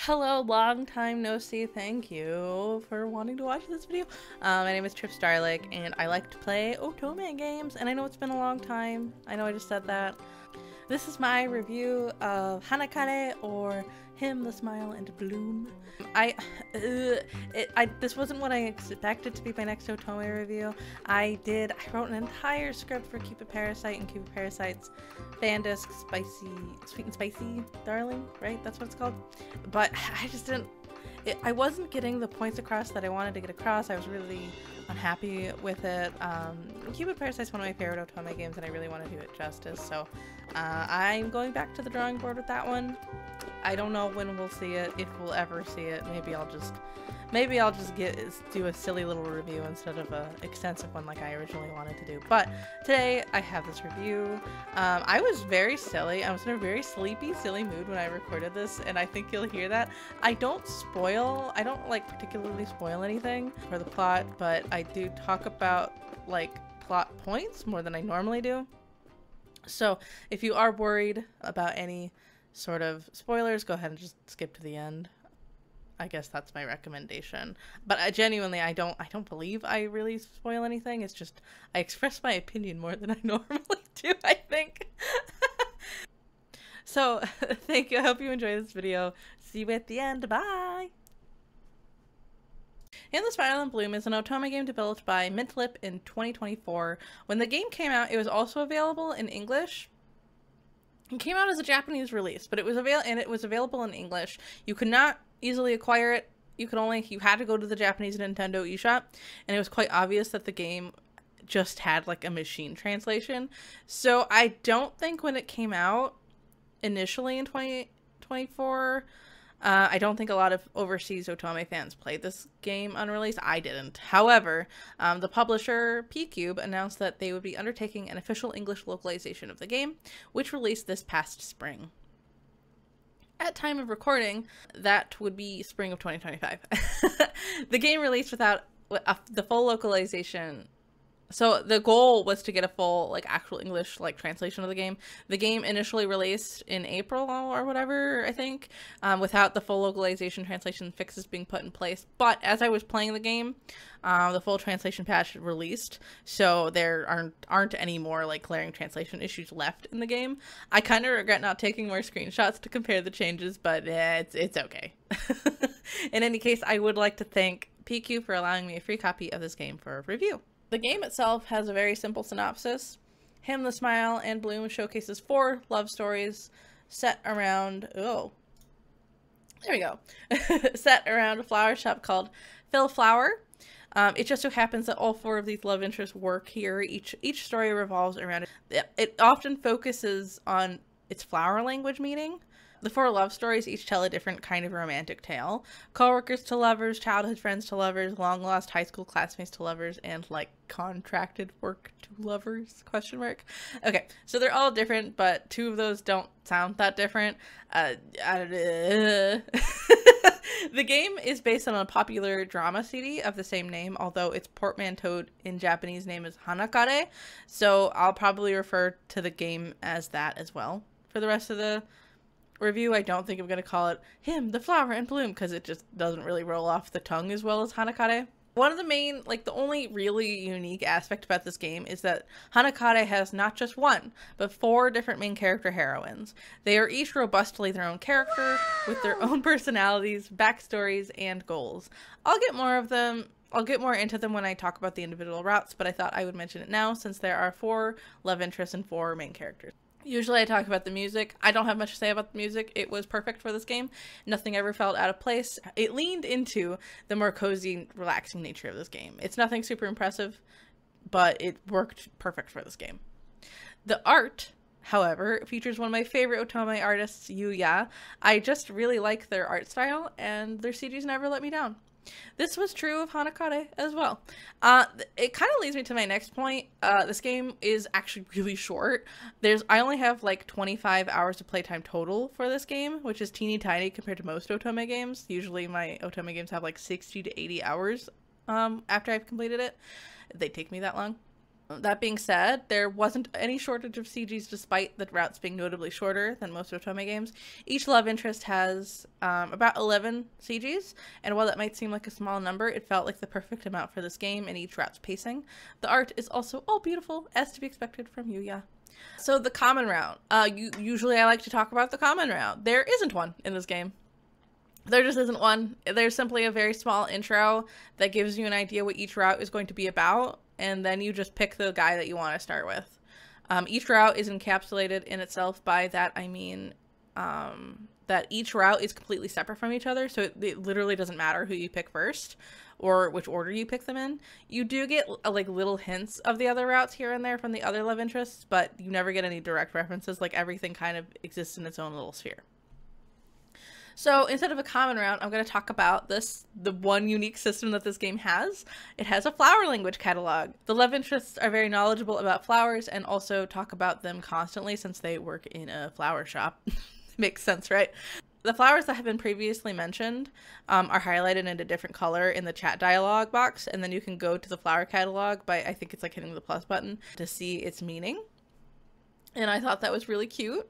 Hello, long time no see. Thank you for wanting to watch this video. My name is Trip Starlick, and I like to play Otome games, and I know it's been a long time. I know I just said that. This is my review of Hanakare, or Him, the Smile, and Bloom. This wasn't what I expected to be my next Otome review. I wrote an entire script for Cupid Parasite and Cupid Parasite's fan disc, Sweet and Spicy Darling, right? That's what it's called. But I just didn't, I wasn't getting the points across that I wanted to get across. I was really unhappy with it. Cupid Parasite is one of my favorite Otome games, and I really want to do it justice, so I'm going back to the drawing board with that one. I don't know when we'll see it, if we'll ever see it. Maybe I'll just do a silly little review instead of a extensive one like I originally wanted to do. But today I have this review. I was very silly. I was in a very sleepy, silly mood when I recorded this, and I think you'll hear that. I don't like particularly spoil anything for the plot, but I do talk about like plot points more than I normally do. So if you are worried about any sort of spoilers, go ahead and just skip to the end. I guess that's my recommendation. But I don't believe I really spoil anything. It's just I express my opinion more than I normally do, I think. So thank you. I hope you enjoy this video. See you at the end. Bye. Him, the Smile, and Bloom is an Otome game developed by Mintlip in 2024. When the game came out, it was also available in English. It came out as a Japanese release, but it was available in English. You could not easily acquire it. You had to go to the Japanese Nintendo eShop, and it was quite obvious that the game just had like a machine translation. So I don't think when it came out initially in 2024, I don't think a lot of overseas Otome fans played this game on release. I didn't. However, the publisher P-Cube announced that they would be undertaking an official English localization of the game, which released this past spring. At time of recording, that would be spring of 2025. The game released without the full localization. So the goal was to get a full, like, actual English, like, translation of the game. The game initially released in April or whatever, I think, without the full localization translation fixes being put in place. But as I was playing the game, the full translation patch released, so there aren't any more, like, glaring translation issues left in the game. I kind of regret not taking more screenshots to compare the changes, but it's okay. In any case, I would like to thank PQ for allowing me a free copy of this game for review. The game itself has a very simple synopsis. Him, the Smile, and Bloom showcases 4 love stories set around, set around a flower shop called Phil Flower. It just so happens that all 4 of these love interests work here. Each story revolves around it. It often focuses on its flower language meaning. The 4 love stories each tell a different kind of romantic tale. Coworkers to lovers, childhood friends to lovers, long-lost high school classmates to lovers, and, like, contracted work to lovers, question mark. Okay, so they're all different, but 2 of those don't sound that different. The game is based on a popular drama CD of the same name, although its portmanteaued in Japanese name is Hanakare, so I'll probably refer to the game as that as well for the rest of the review. I don't think I'm going to call it Him, the Flower, and Bloom, because it just doesn't really roll off the tongue as well as Hanakare. One of the main, like, the only really unique aspect about this game is that Hanakare has not just 1, but 4 different main character heroines. They are each robustly their own character, with their own personalities, backstories, and goals. I'll get more into them when I talk about the individual routes, but I thought I would mention it now since there are 4 love interests and 4 main characters. Usually I talk about the music. I don't have much to say about the music. It was perfect for this game. Nothing ever felt out of place. It leaned into the more cozy, relaxing nature of this game. It's nothing super impressive, but it worked perfect for this game. The art, however, features one of my favorite Otome artists, Yuya. I just really like their art style, and their CGs never let me down. This was true of Hanakare as well. It kind of leads me to my next point. This game is actually really short. I only have like 25 hours of playtime total for this game, which is teeny tiny compared to most Otome games. Usually my Otome games have like 60 to 80 hours after I've completed it. They take me that long. That being said, there wasn't any shortage of CGs despite the routes being notably shorter than most Otome games. Each love interest has about 11 CGs, and while that might seem like a small number, it felt like the perfect amount for this game and each route's pacing. The art is also all beautiful, as to be expected from Yuya. So the common route. Usually I like to talk about the common route. There isn't one in this game. There just isn't one. There's simply a very small intro that gives you an idea what each route is going to be about, and then you just pick the guy that you want to start with. Each route is encapsulated in itself. By that I mean that each route is completely separate from each other, so it literally doesn't matter who you pick first or which order you pick them in. You do get like little hints of the other routes here and there from the other love interests, but you never get any direct references. Like, everything kind of exists in its own little sphere. So instead of a common route, I'm going to talk about the one unique system that this game has. It has a flower language catalog. The love interests are very knowledgeable about flowers and also talk about them constantly since they work in a flower shop. Makes sense, right? The flowers that have been previously mentioned are highlighted in a different color in the chat dialog box, and then you can go to the flower catalog by, I think it's like hitting the plus button, to see its meaning. And I thought that was really cute.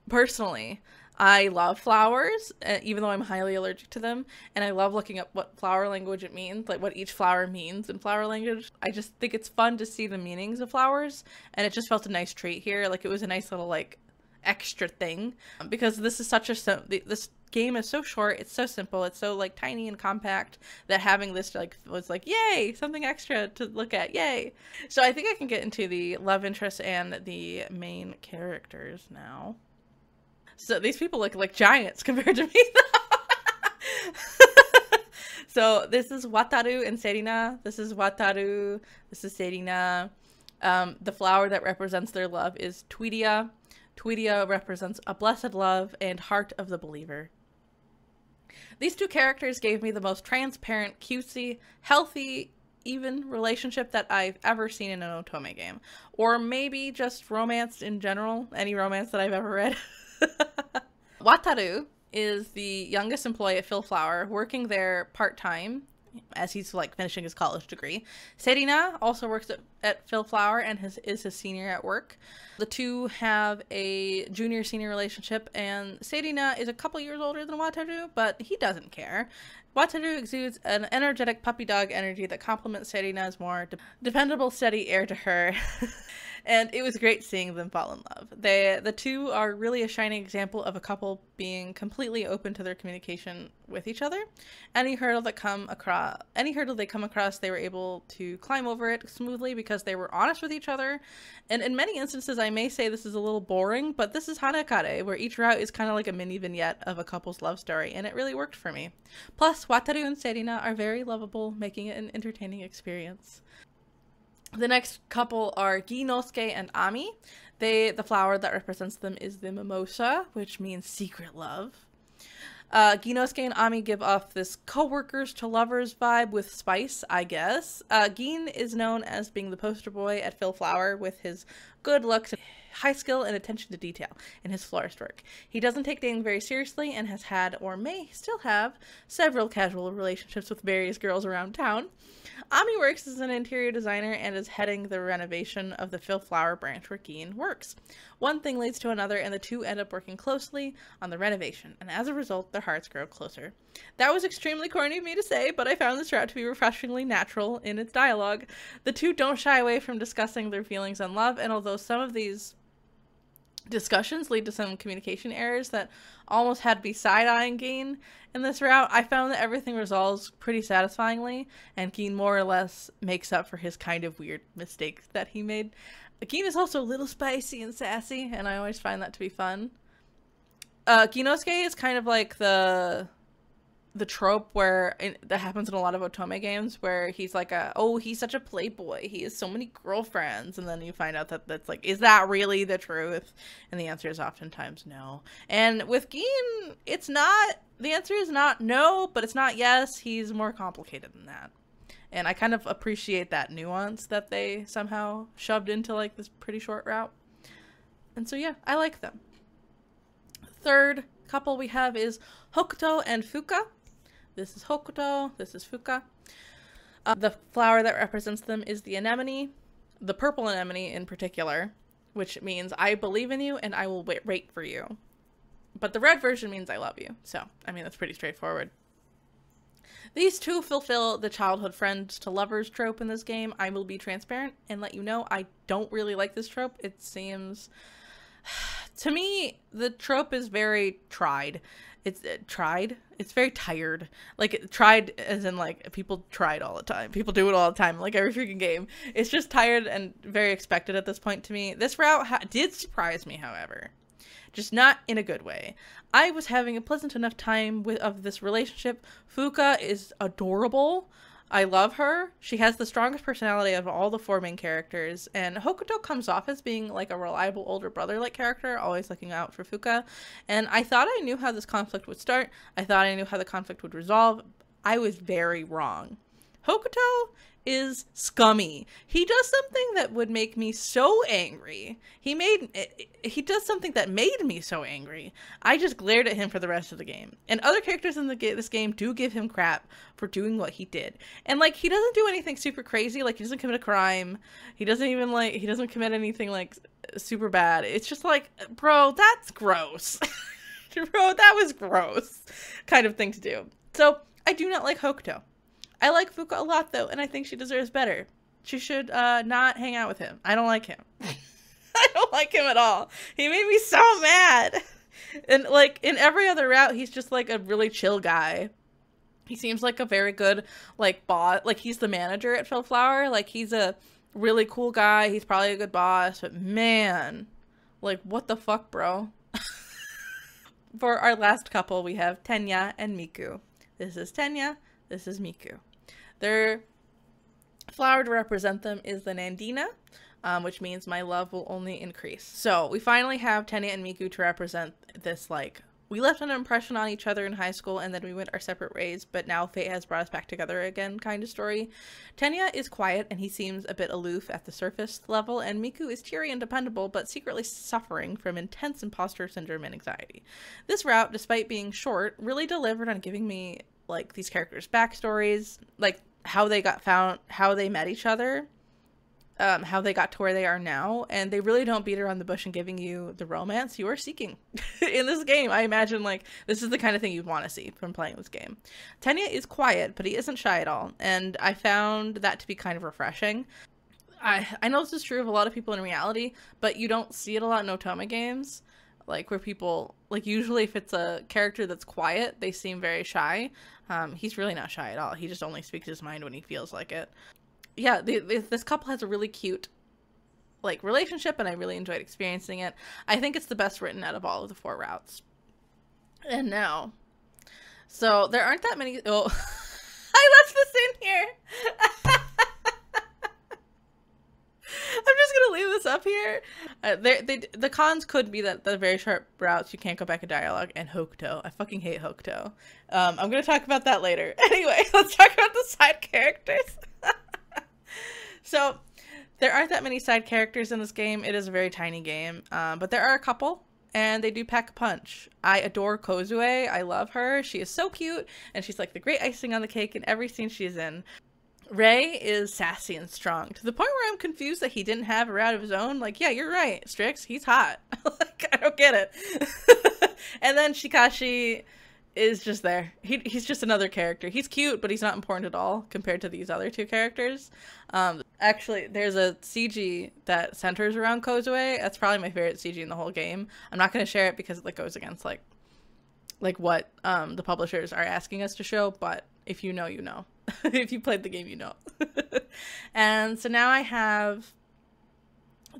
Personally, I love flowers, even though I'm highly allergic to them, and I love looking up what flower language it means, like what each flower means in flower language. I just think it's fun to see the meanings of flowers, and it just felt a nice treat here. Like, it was a nice little, like, extra thing, because this is such a this game is so short, it's so simple, it's so like tiny and compact, that having this like was like, yay, something extra to look at, yay. So I think I can get into the love interest and the main characters now. So these people look like giants compared to me. So this is Wataru and Serina. This is Wataru. This is Serina. The flower that represents their love is Tweedia. Tweedia represents a blessed love and heart of the believer. These two characters gave me the most transparent, cutesy, healthy, even relationship that I've ever seen in an Otome game. Or maybe just romance in general. Any romance that I've ever read. Wataru is the youngest employee at Philflower, working there part-time as he's like finishing his college degree. Serina also works at Philflower and is his senior at work. The two have a junior-senior relationship, and Serina is a couple years older than Wataru, but he doesn't care. Wataru exudes an energetic puppy dog energy that complements Serina's more dependable, steady air to her. And it was great seeing them fall in love. The two are really a shining example of a couple being completely open to their communication with each other. Any hurdle they come across, they were able to climb over it smoothly because they were honest with each other. And in many instances, I may say this is a little boring, but this is Hanekare, where each route is kind of like a mini vignette of a couple's love story, and it really worked for me. Plus, Wataru and Serina are very lovable, making it an entertaining experience. The next couple are Ginosuke and Ami. The flower that represents them is the mimosa, which means secret love. Ginosuke and Ami give off this co-workers to lovers vibe with spice, I guess. Gin is known as being the poster boy at Philflower with his good looks, high skill, and attention to detail in his florist work. He doesn't take dating very seriously and has had, or may still have, several casual relationships with various girls around town. Ami works as an interior designer and is heading the renovation of the Philflower branch where Gin works. One thing leads to another, and the two end up working closely on the renovation, and as a result, their hearts grow closer. That was extremely corny of me to say, but I found this route to be refreshingly natural in its dialogue. The two don't shy away from discussing their feelings on love, and although some of these discussions lead to some communication errors that almost had to be side-eyeing Gin in this route, I found that everything resolves pretty satisfyingly, and Gin more or less makes up for his kind of weird mistakes that he made. Gin is also a little spicy and sassy, and I always find that to be fun. Ginosuke is kind of like the trope that happens in a lot of Otome games, where he's like he's such a playboy, he has so many girlfriends, and then you find out that that's like, is that really the truth? And the answer is oftentimes no. And with Gin, the answer is not no, but it's not yes. He's more complicated than that. And I kind of appreciate that nuance that they somehow shoved into like this pretty short route. And so yeah, I like them. Third couple we have is Hokuto and Fuka. This is Hokuto, this is Fuka. The flower that represents them is the anemone. the purple anemone in particular, which means I believe in you and I will wait for you. But the red version means I love you. So, I mean, that's pretty straightforward. These two fulfill the childhood friends to lovers trope in this game. I will be transparent and let you know I don't really like this trope. It seems... To me, the trope is very tried. It's tried? It's very tired. Like, tried as in, like, people try it all the time. People do it all the time, like every freaking game. It's just tired and very expected at this point to me. This route did surprise me, however. Just not in a good way. I was having a pleasant enough time of this relationship. Fuka is adorable. I love her. She has the strongest personality of all the 4 main characters, and Hokuto comes off as being like a reliable older brother-like character, always looking out for Fuka, and I thought I knew how this conflict would start. I thought I knew how the conflict would resolve. I was very wrong. Hokuto is scummy. He does something that would make me so angry. He does something that made me so angry. I just glared at him for the rest of the game. And other characters in this game do give him crap for doing what he did. And like, he doesn't do anything super crazy. Like, he doesn't commit a crime. He doesn't commit anything like super bad. It's just like, bro, that's gross. Bro, that was gross kind of thing to do. So I do not like Hokuto. I like Fuka a lot, though, and I think she deserves better. She should not hang out with him. I don't like him. I don't like him at all. He made me so mad. And, like, in every other route, he's just, like, a really chill guy. He seems like a very good, like, boss. Like, he's the manager at Philflower. Like, he's a really cool guy. He's probably a good boss. But, man, like, what the fuck, bro? For our last couple, we have Tenya and Miku. This is Tenya. This is Miku. Their flower to represent them is the Nandina, which means my love will only increase. So we finally have Tenya and Miku to represent this, like, we left an impression on each other in high school and then we went our separate ways, but now fate has brought us back together again kind of story. Tenya is quiet and he seems a bit aloof at the surface level, and Miku is cheery and dependable but secretly suffering from intense imposter syndrome and anxiety. This route, despite being short, really delivered on giving me like these characters' backstories, like how they got found, how they met each other, how they got to where they are now, and they really don't beat around the bush in giving you the romance you are seeking in this game. I imagine like this is the kind of thing you'd want to see from playing this game. Tenya is quiet, but he isn't shy at all, and I found that to be kind of refreshing. I know this is true of a lot of people in reality, but you don't see it a lot in Otome games. Like, where people, like, usually if it's a character that's quiet, they seem very shy. He's really not shy at all. He just only speaks his mind when he feels like it. Yeah, this couple has a really cute, like, relationship, and I really enjoyed experiencing it. I think it's the best written out of all of the 4 routes. And now, so there aren't that many, oh, I left this in here! I'm just gonna leave this up here. The cons could be that the very short routes, you can't go back in dialogue, and Hokuto. I fucking hate Hokuto. I'm gonna talk about that later. Anyway, let's talk about the side characters. So, there aren't that many side characters in this game. It is a very tiny game, but there are a couple, and they do pack a punch. I adore Kozue. I love her. She is so cute, and she's like the great icing on the cake in every scene she's in. Ray is sassy and strong, to the point where I'm confused that he didn't have a route of his own. Like, yeah, you're right, Strix, he's hot. Like, I don't get it. And then Shikashi is just there. He's just another character. He's cute, but he's not important at all compared to these other 2 characters. Actually, there's a CG that centers around Kozue. That's probably my favorite CG in the whole game. I'm not going to share it because it like, goes against like what the publishers are asking us to show, but if you know, you know. If you played the game, you know. And so now I have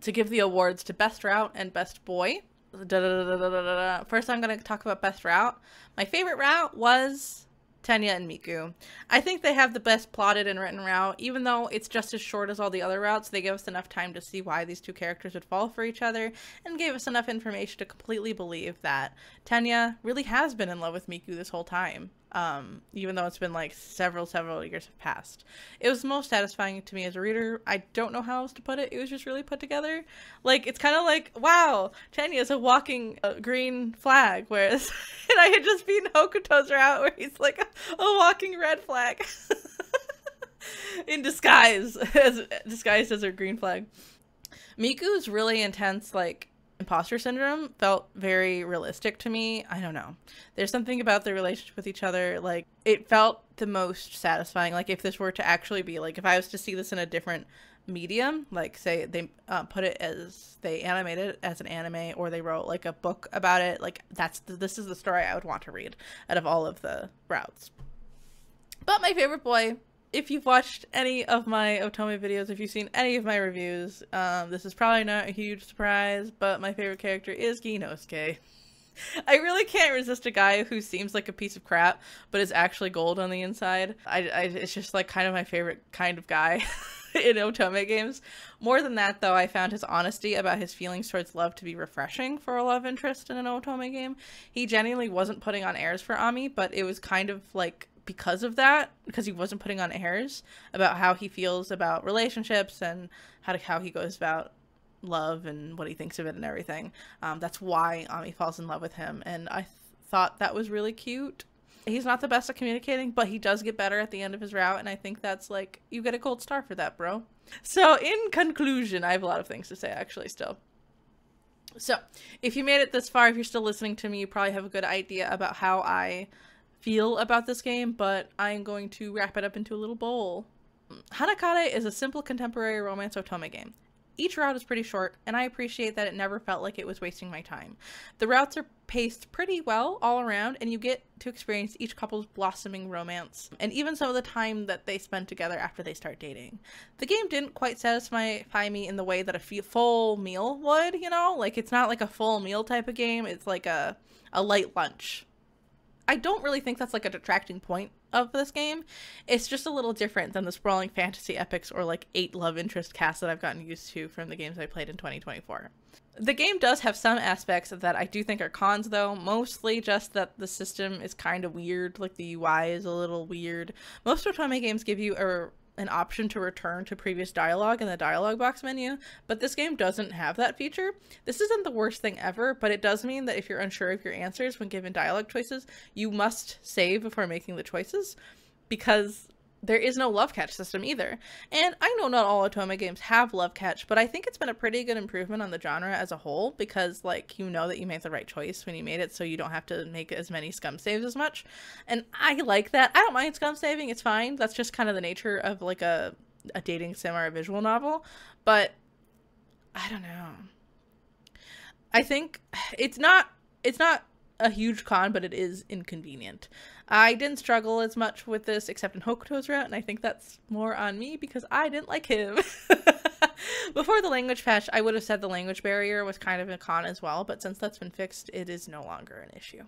to give the awards to Best Route and Best Boy. First, I'm going to talk about Best Route. My favorite route was Tenya and Miku. I think they have the best plotted and written route, even though it's just as short as all the other routes. They give us enough time to see why these 2 characters would fall for each other, and gave us enough information to completely believe that Tenya really has been in love with Miku this whole time. Even though it's been like several years have passed. It was most satisfying to me as a reader. I don't know how else to put it. It was just really put together. Like, it's kind of like, wow, Tenya is a walking green flag, whereas and I had just been Hokuto's route where he's like a walking red flag. In disguise, as disguised as her green flag. Miku's really intense, like, imposter syndrome felt very realistic to me. I don't know. There's something about their relationship with each other, like, it felt the most satisfying. Like, if this were to actually be, like, if I was to see this in a different medium, like, say they put it as, they animated it as an anime, or they wrote, like, a book about it, like, this is the story I would want to read out of all of the routes. But my favorite boy, if you've watched any of my Otome videos, if you've seen any of my reviews, this is probably not a huge surprise, but my favorite character is Ginosuke. I really can't resist a guy who seems like a piece of crap, but is actually gold on the inside. It's just like kind of my favorite kind of guy in Otome games. More than that, though, I found his honesty about his feelings towards love to be refreshing for a love interest in an Otome game. He genuinely wasn't putting on airs for Ami, but it was kind of like because of that, because he wasn't putting on airs about how he feels about relationships and how he goes about love and what he thinks of it and everything. That's why Ami falls in love with him, and I thought that was really cute. He's not the best at communicating, but he does get better at the end of his route, and I think that's like, you get a gold star for that, bro. So in conclusion, I have a lot of things to say actually still. So if you made it this far, if you're still listening to me, you probably have a good idea about how I feel about this game, but I'm going to wrap it up into a little bowl. Hanakare is a simple contemporary romance otome game. Each route is pretty short, and I appreciate that it never felt like it was wasting my time. The routes are paced pretty well all around, and you get to experience each couple's blossoming romance, and even some of the time that they spend together after they start dating. The game didn't quite satisfy me in the way that a full meal would, you know? Like, it's not like a full meal type of game, it's like a light lunch. I don't really think that's like a detracting point of this game. It's just a little different than the sprawling fantasy epics or like 8 love interest casts that I've gotten used to from the games I played in 2024. The game does have some aspects that I do think are cons though, mostly just that the system is kind of weird, like the UI is a little weird. Most Otome games give you an option to return to previous dialogue in the dialogue box menu, but this game doesn't have that feature. This isn't the worst thing ever, but it does mean that if you're unsure of your answers when given dialogue choices, you must save before making the choices, because there is no love catch system either. And I know not all Otome games have love catch, but I think it's been a pretty good improvement on the genre as a whole, because like, you know that you made the right choice when you made it, so you don't have to make as many scum saves as much. And I like that. I don't mind scum saving, it's fine. That's just kind of the nature of like a dating sim or a visual novel. But I don't know. I think it's not a huge con, but it is inconvenient. I didn't struggle as much with this except in Hokuto's route, and I think that's more on me because I didn't like him. Before the language patch, I would have said the language barrier was kind of a con as well, but since that's been fixed, it is no longer an issue.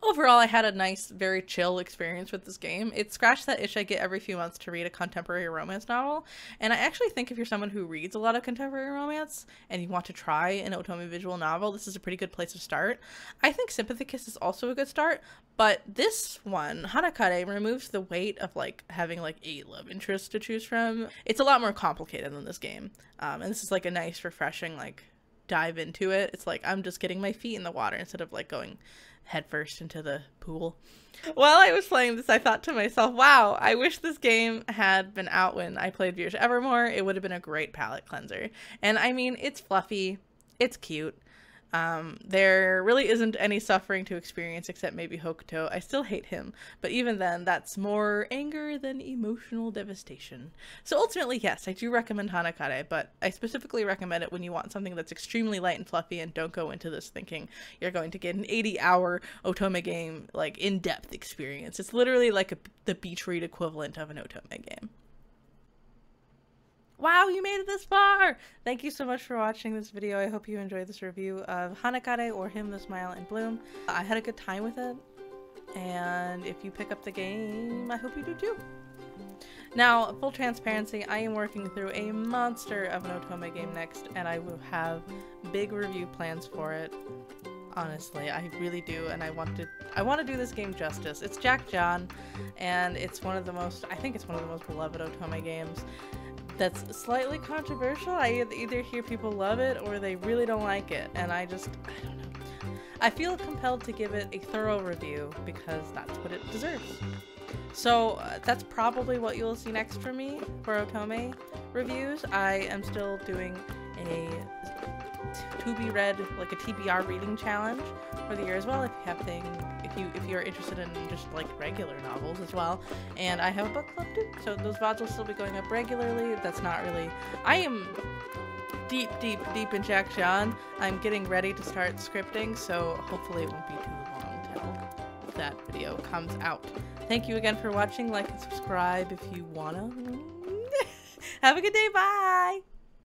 Overall, I had a nice, very chill experience with this game. It scratched that itch I get every few months to read a contemporary romance novel, and I actually think if you're someone who reads a lot of contemporary romance and you want to try an Otome visual novel, this is a pretty good place to start. I think Sympathy Kiss is also a good start, but this one, Hanakare, removes the weight of like having like 8 love interests to choose from. It's a lot more complicated than this game, and this is like a nice, refreshing like dive into it. It's like I'm just getting my feet in the water instead of like going headfirst into the pool. While I was playing this, I thought to myself, wow, I wish this game had been out when I played Vierge Evermore. It would have been a great palate cleanser. And I mean, it's fluffy, it's cute. There really isn't any suffering to experience except maybe Hokuto. I still hate him, but even then, that's more anger than emotional devastation. So ultimately, yes, I do recommend Hanakare, but I specifically recommend it when you want something that's extremely light and fluffy and don't go into this thinking you're going to get an 80-hour Otome game, like, in-depth experience. It's literally like the beach read equivalent of an Otome game. Wow, you made it this far! Thank you so much for watching this video. I hope you enjoyed this review of Hanakare, or Him, the Smile and Bloom. I had a good time with it, and if you pick up the game, I hope you do too. Now, full transparency, I am working through a monster of an Otome game next, and I will have big review plans for it. Honestly, I really do, and I want to do this game justice. It's Jack John, and it's one of the most, I think it's one of the most beloved Otome games. That's slightly controversial. I either hear people love it or they really don't like it, and I don't know. I feel compelled to give it a thorough review because that's what it deserves. So that's probably what you'll see next from me for Otome Reviews. I am still doing a to be read, like a TBR reading challenge for the year as well. If you have if you're interested in just like regular novels as well, and I have a book club too. So those VODs will still be going up regularly. That's not really. I am deep in Jackson. I'm getting ready to start scripting, so hopefully it won't be too long till that video comes out. Thank you again for watching. Like and subscribe if you wanna. Have a good day. Bye.